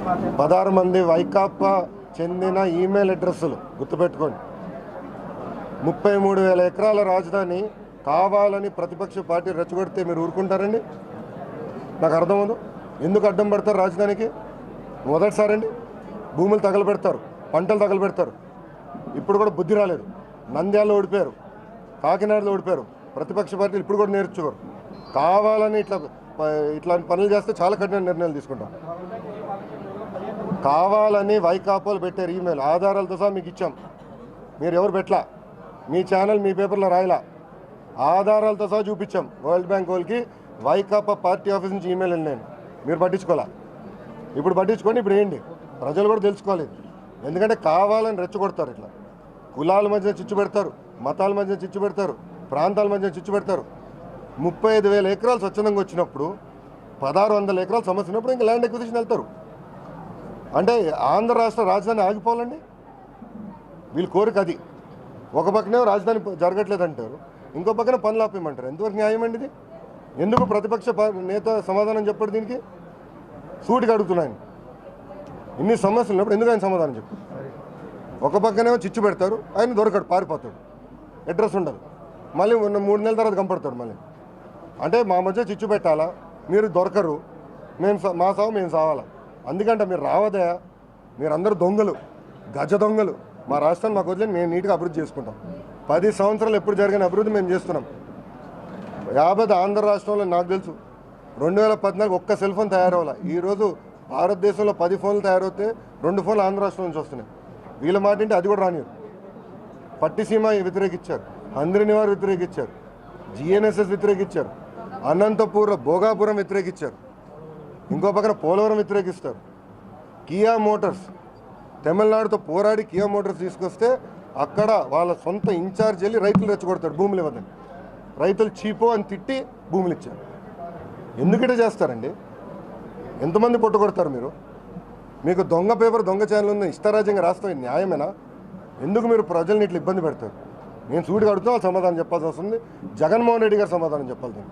16 మంది వైకాపా చెందిన ఈమెయిల్ అడ్రస్సులు గుర్తుపెట్టుకోండి. 33,000 ఎకరాల రాజధాని కావాలని ప్రతిపక్ష పార్టీ రెచ్చగొడితే మీరు ఊరుకుంటారండి? నాకు అర్థమవుదు. ఎందుకు అడ్డం పడతారు రాజధానికి? మొదటిసారండి భూములు తగలబెడతారు, పంటలు తగలబెడతారు. ఇప్పుడు కూడా బుద్ధి రాలేదు. నంద్యాలలో ఓడిపోయారు, కాకినాడలో ఓడిపోయారు. ప్రతిపక్ష పార్టీలు ఇప్పుడు కూడా నేర్చుకోరు. కావాలని ఇట్లాంటి పనులు చేస్తే చాలా కఠిన నిర్ణయాలు తీసుకుంటాం. కావాలని వైకాపాలు పెట్టారు ఈమెయిల్ ఆధారాలతో సహా మీకు ఇచ్చాం. మీరు ఎవరు పెట్టలా, మీ ఛానల్ మీ పేపర్లో రాయలా, ఆధారాలతో సహా చూపించాం. వరల్డ్ బ్యాంక్ వాళ్ళకి వైకాపా పార్టీ ఆఫీస్ నుంచి ఈమెయిల్ వెళ్ళాను, మీరు పట్టించుకోవాలా. ఇప్పుడు పట్టించుకొని ఇప్పుడు ఏంటి ప్రజలు కూడా తెలుసుకోలేదు. ఎందుకంటే కావాలని రెచ్చగొడతారు. ఇట్లా కులాల మధ్య చిచ్చు పెడతారు, మతాల మధ్య చిచ్చు పెడతారు, ప్రాంతాల మధ్య చిచ్చు పెడతారు. 35,000 ఎకరాలు స్వచ్ఛందంగా వచ్చినప్పుడు 1,600 ఎకరాలు సమస్య ఉన్నప్పుడు ఇంకా ల్యాండ్ ఎక్విజిషన్ వెళ్తారు. అంటే ఆంధ్ర రాష్ట్ర రాజధాని ఆగిపోవాలండి వీళ్ళ కోరిక అది. ఒక పక్కనే రాజధాని జరగట్లేదు అంటారు, ఇంకో పక్కన పనులు ఆపేయమంటారు. ఎంతవరకు న్యాయం అండి ఇది? ఎందుకు ప్రతిపక్ష నేత సమాధానం చెప్పాడు దీనికి? సూటిగా అడుగుతున్నాను. ఇన్ని సమస్యలు ఉన్నప్పుడు ఎందుకు ఆయన సమాధానం చెప్పారు? ఒక పక్కనేమో చిచ్చు పెడతారు, ఆయన దొరకడు, పారిపోతాడు, అడ్రస్ ఉండదు. మళ్ళీ 3 నెలల తర్వాత కంపడతాడు మళ్ళీ. అంటే మా మధ్య చిచ్చు పెట్టాలా, మీరు దొరకరు, మా సావు మేము సావాలా. అందుకంటే మీరు రావదా, మీరందరూ దొంగలు, గజ దొంగలు. మా రాష్ట్రాన్ని మాకు వదిలేని మేము నీట్గా అభివృద్ధి చేసుకుంటాం. 10 సంవత్సరాలు ఎప్పుడు జరిగిన అభివృద్ధి మేము చేస్తున్నాం. 50 ఆంధ్ర రాష్ట్రంలో నాకు తెలుసు 2014 ఒక్క సెల్ ఫోన్ తయారవ్వాలి. ఈరోజు భారతదేశంలో 10 ఫోన్లు తయారవుతే 2 ఫోన్లు ఆంధ్ర రాష్ట్రం నుంచి వస్తున్నాయి. వీళ్ళ మాట ఏంటి అది కూడా రానివ్వరు. పట్టిసీమ వ్యతిరేకించారు, హంద్రినివార్ వ్యతిరేకించారు, జిఎన్ఎస్ఎస్ వ్యతిరేకించారు, అనంతపూర్ భోగాపురం వ్యతిరేకించారు, ఇంకో పక్కన పోలవరం వ్యతిరేకిస్తారు. కియా మోటార్స్ తమిళనాడుతో పోరాడి కియా మోటార్స్ తీసుకొస్తే అక్కడ వాళ్ళ సొంత ఇన్ఛార్జ్ వెళ్ళి రైతులు రెచ్చగొడతాడు భూములు ఇవ్వదని. రైతులు చీపో అని తిట్టి భూములు ఇచ్చారు. ఎందుకంటే చేస్తారండి? ఎంతమంది పొట్టుకొడతారు మీరు? మీకు దొంగ పేపర్ దొంగ ఛానల్ ఉంది, ఇష్టారాజ్యంగా రాస్తాం, న్యాయమేనా? ఎందుకు మీరు ప్రజల్ని ఇట్లా ఇబ్బంది పెడతారు? నేను సూటిగా అడుగుతున్నా, సమాధానం చెప్పాల్సి వస్తుంది. జగన్మోహన్ రెడ్డి గారు సమాధానం చెప్పాలి.